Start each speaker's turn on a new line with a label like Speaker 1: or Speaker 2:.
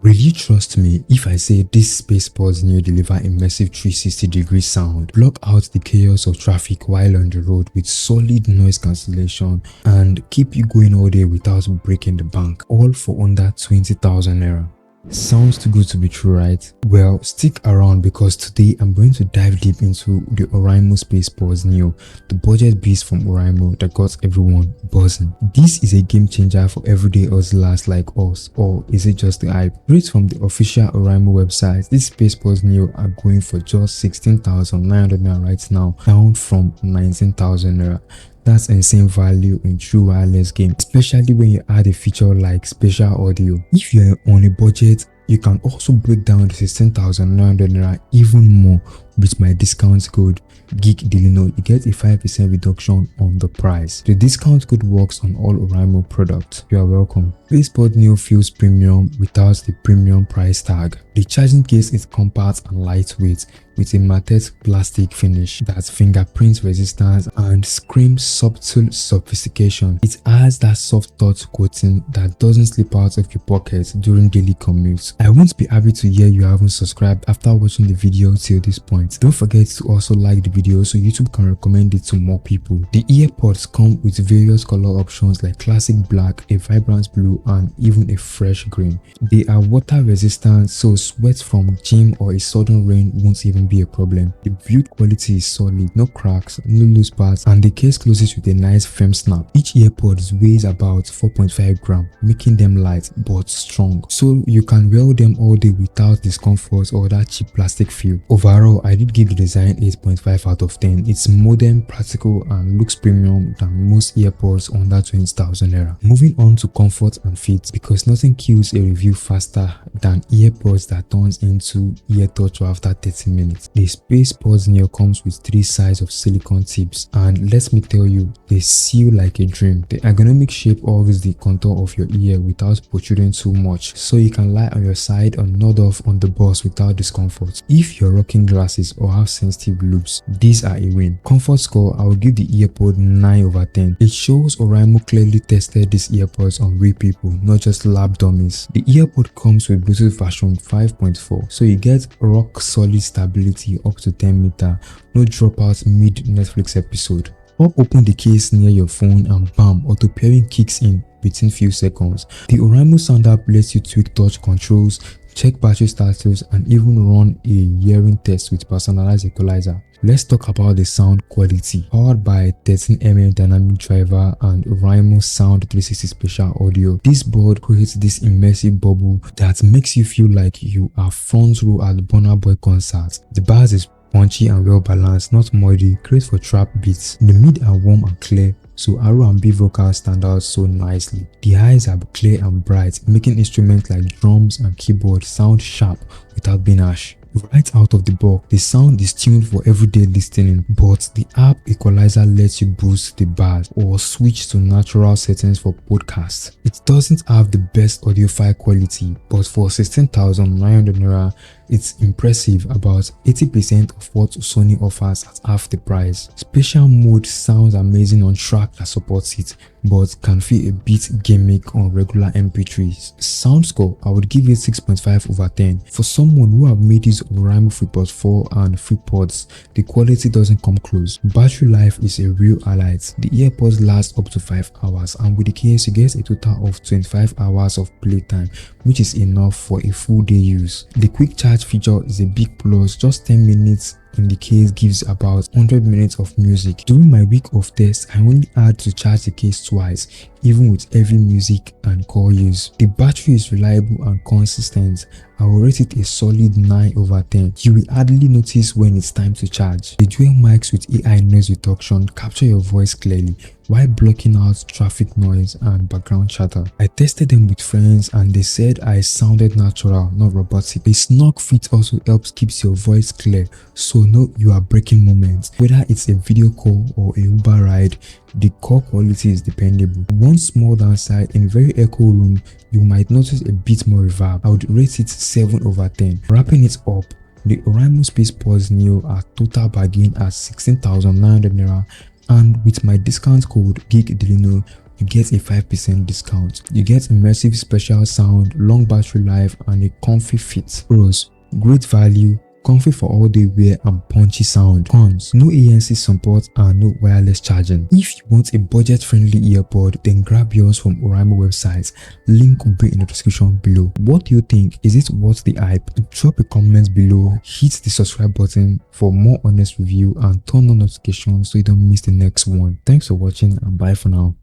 Speaker 1: Will you trust me if I say this Spacebuds Neo deliver immersive 360-degree sound, block out the chaos of traffic while on the road with solid noise cancellation, and keep you going all day without breaking the bank, all for under 20,000 naira? Sounds too good to be true, right? Well, stick around because today I'm going to dive deep into the Oraimo Spacebuds Neo, the budget beast from Oraimo that got everyone buzzing. This is a game changer for everyday hustlers like us, or is it just the hype? Rates from the official Oraimo website, these Spacebuds Neo are going for just 16,900 naira right now, down from 19,000 naira. That's insane value in true wireless game, especially when you add a feature like spatial audio. If you're on a budget, you can also break down the 16,900 naira even more with my discount code GEEKDELINO. You get a 5% reduction on the price. The discount code works on all Oraimo products. You are welcome. Spacebuds Neo feels premium without the premium price tag. The charging case is compact and lightweight with a matte plastic finish that's fingerprint resistant and screams subtle sophistication. It has that soft touch coating that doesn't slip out of your pocket during daily commutes. I won't be happy to hear you haven't subscribed after watching the video till this point. Don't forget to also like the video so YouTube can recommend it to more people. The earpods come with various color options like classic black, a vibrant blue, and even a fresh green. They are water resistant, so sweat from gym or a sudden rain won't even be a problem. The build quality is solid, no cracks, no loose parts, and the case closes with a nice firm snap. Each earpod weighs about 4.5 grams, making them light but strong, so you can wear them all day without discomfort or that cheap plastic feel. Overall, I did give the design 8.5 out of 10. It's modern, practical, and looks premium than most earpods under 20,000 naira. Moving on to comfort and fit, because nothing kills a review faster than earpods that turns into ear torture after 30 minutes. The Spacebuds Neo comes with 3 sides of silicone tips, and let me tell you, they seal like a dream. The ergonomic shape holds the contour of your ear without protruding too much, so you can lie on your side or nod off on the bus without discomfort. If you're rocking glasses or have sensitive loops, these are a win. Comfort score, I will give the earpod 9 over 10. It shows Oraimo clearly tested these earpods on real people, not just lab dummies. The earpod comes with Bluetooth version 5.4, so you get rock solid stability up to 10 meters, no dropouts mid Netflix episode. Pop open the case near your phone and bam, auto pairing kicks in within few seconds. The Oraimo Sound App lets you tweak touch controls, check battery status, and even run a hearing test with personalized equalizer. Let's talk about the sound quality. Powered by 13mm dynamic driver and Oraimo Sound 360 Spatial audio, this board creates this immersive bubble that makes you feel like you are front row at Burna Boy concerts. The bass is punchy and well balanced, not muddy, great for trap beats. The mid are warm and clear, so R and B vocals stand out so nicely. The highs are clear and bright, making instruments like drums and keyboard sound sharp without being harsh. Right out of the box, the sound is tuned for everyday listening, but the app equalizer lets you boost the bass or switch to natural settings for podcasts. It doesn't have the best audiophile quality, but for 16,900 naira, it's impressive, about 80% of what Sony offers at half the price. Spatial mode sounds amazing on track that supports it, but can feel a bit gimmick on regular MP3s. Sound score, I would give it 6.5 over 10. For someone who have made use of Oraimo FreePods 4 and FreePods, the quality doesn't come close. Battery life is a real highlight. The earpods last up to 5 hours, and with the case you get a total of 25 hours of playtime, which is enough for a full day use. The quick charge feature is a big plus, just 10 minutes in the case gives about 100 minutes of music. During my week of tests, I only had to charge the case twice, even with heavy music and call use. The battery is reliable and consistent. I will rate it a solid 9 over 10. You will hardly notice when it's time to charge. The dual mics with AI noise reduction capture your voice clearly while blocking out traffic noise and background chatter. I tested them with friends and they said I sounded natural, not robotic. The snug fit also helps keeps your voice clear, so know you are breaking moments. Whether it's a video call or a Uber ride, the call quality is dependable. One small downside, in very echo room, you might notice a bit more reverb. I would rate it 7 over 10. Wrapping it up, the Oraimo Spacebuds Neo are total bargain at 16,900 naira, and with my discount code GEEKDELINO, you get a 5% discount. You get immersive spatial sound, long battery life, and a comfy fit. Pros: great value, comfy for all day wear and punchy sound. Cons: no ANC support and no wireless charging. If you want a budget-friendly earbud, then grab yours from Oraimo website. Link will be in the description below. What do you think? Is it worth the hype? Drop a comment below, hit the subscribe button for more honest review, and turn on notifications so you don't miss the next one. Thanks for watching and bye for now.